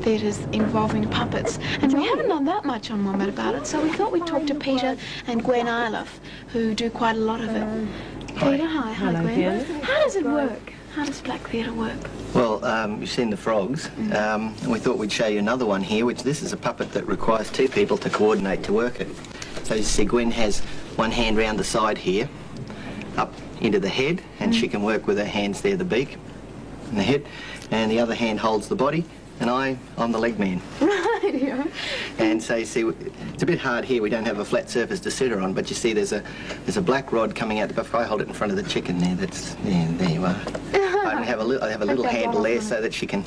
theatres involving puppets, and we haven't done that much on Wombat about it, so we thought we'd talk to Peter and Gwen Iliff, who do quite a lot of it. Peter, hi. Hi, Gwen. Fiona. How does it work? How does Black Theatre work? Well, you've seen the frogs, and we thought we'd show you another one here, which this is a puppet that requires two people to coordinate to work it. So you see Gwen has one hand round the side here, up into the head, and she can work with her hands there, the beak and the head, and the other hand holds the body, and I'm the leg man. Right, yeah. And so you see, it's a bit hard here, we don't have a flat surface to sit her on, but you see there's a black rod coming out, if I hold it in front of the chicken there, there you are. I have a little handle there so that she can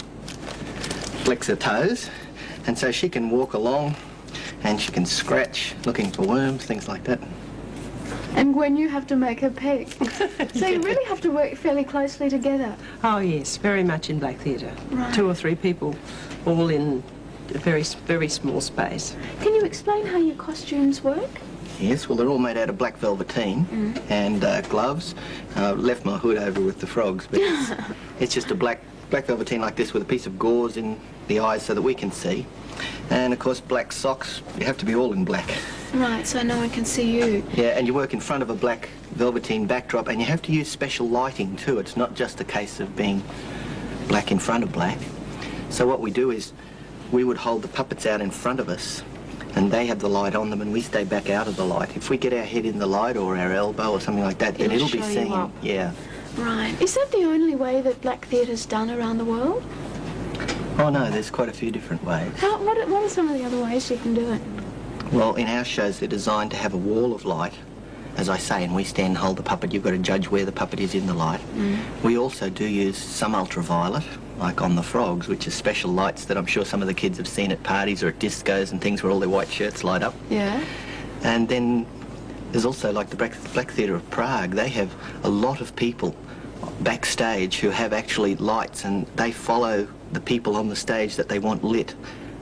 flex her toes, and so she can walk along, and she can scratch, looking for worms, things like that. And Gwen, you have to make her peg. So you really have to work fairly closely together. Oh, yes, very much in Black Theatre. Right. 2 or 3 people, all in a very, very small space. Can you explain how your costumes work? Yes, well, they're all made out of black velveteen and gloves. Left my hood over with the frogs, but it's just a black velveteen like this with a piece of gauze in the eyes so that we can see. And, of course, black socks. You have to be all in black. Right, so no one can see you. Yeah, and you work in front of a black velveteen backdrop, and you have to use special lighting, too. It's not just a case of being black in front of black. So what we do is we would hold the puppets out in front of us, and they have the light on them, and we stay back out of the light. If we get our head in the light or our elbow or something like that, then it'll be seen. Yeah. Right. Is that the only way that Black Theatre's done around the world? Oh, no, there's quite a few different ways. What are some of the other ways you can do it? Well, in our shows, they're designed to have a wall of light, as I say, and we stand and hold the puppet. You've got to judge where the puppet is in the light. We also do use some ultraviolet, like on the frogs, which is special lights that I'm sure some of the kids have seen at parties or at discos and things where all their white shirts light up. Yeah. And then there's also, like the Black Theatre of Prague, they have a lot of people backstage who have actually lights, and they follow the people on the stage that they want lit.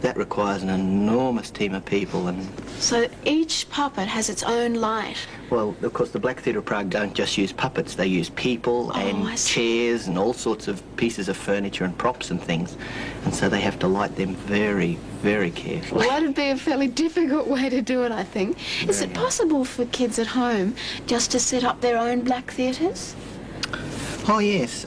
That requires an enormous team of people. And so each puppet has its own light? Well, of course, the Black Theatre of Prague don't just use puppets. They use people and chairs and all sorts of pieces of furniture and props and things. And so they have to light them very, very carefully. Well, that'd be a fairly difficult way to do it, I think. Is it possible for kids at home just to set up their own Black Theatres? Oh, yes.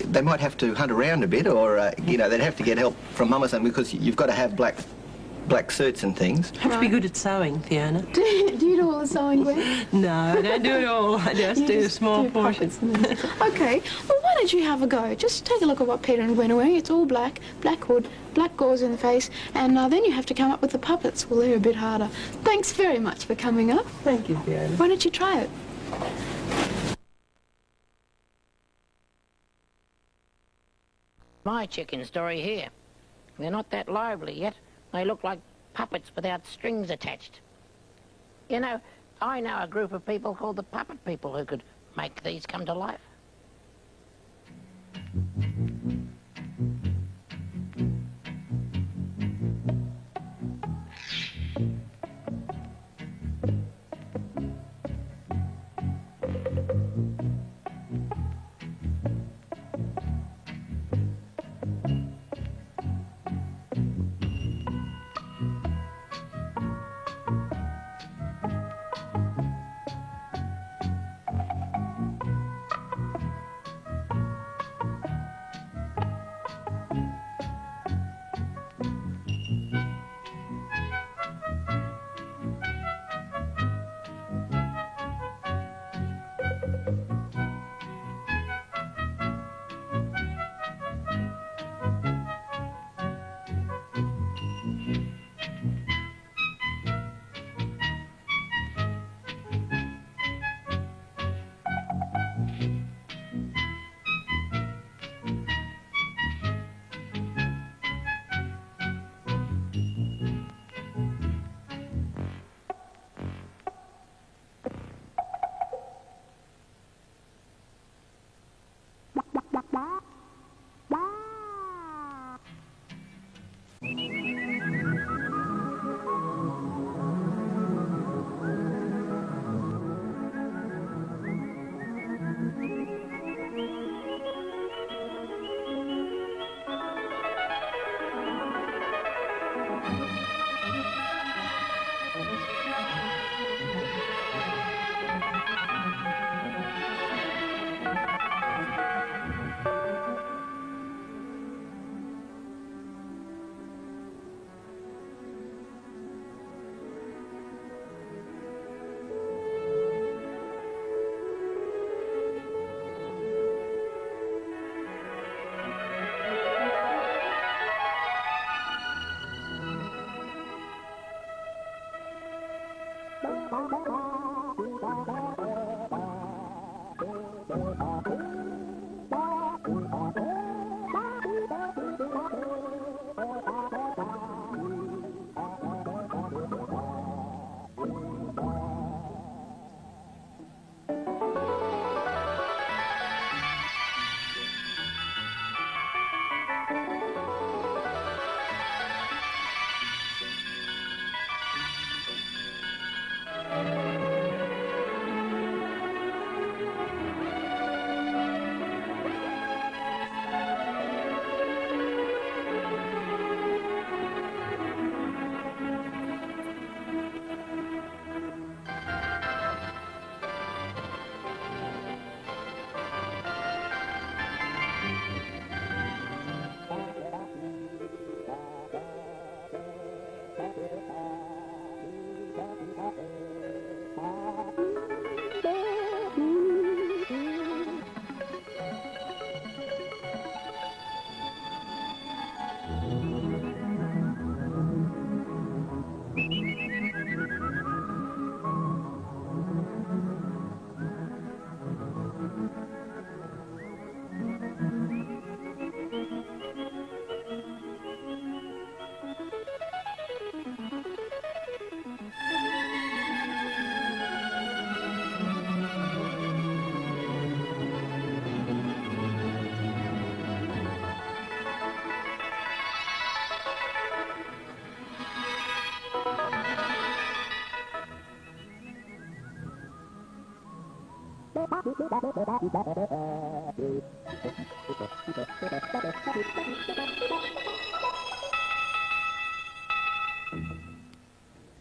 They might have to hunt around a bit, or, you know, they'd have to get help from Mum or something, because you've got to have black suits and things. Have to be good at sewing, Fiona. Do you do all the sewing, Gwen? No, I don't do it all. I just do small portions. Okay, well, why don't you have a go? Just take a look at what Peter and Gwen are wearing. It's all black, black hood, black gauze in the face, and then you have to come up with the puppets. Well, they're a bit harder. Thanks very much for coming up. Thank you, Fiona. Why don't you try it? My chicken story here. They're not that lively yet. They look like puppets without strings attached. You know, I know a group of people called the Puppet People who could make these come to life.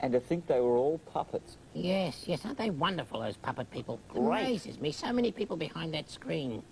And to think they were all puppets. Yes, yes, aren't they wonderful, those puppet people? Grazes me, so many people behind that screen.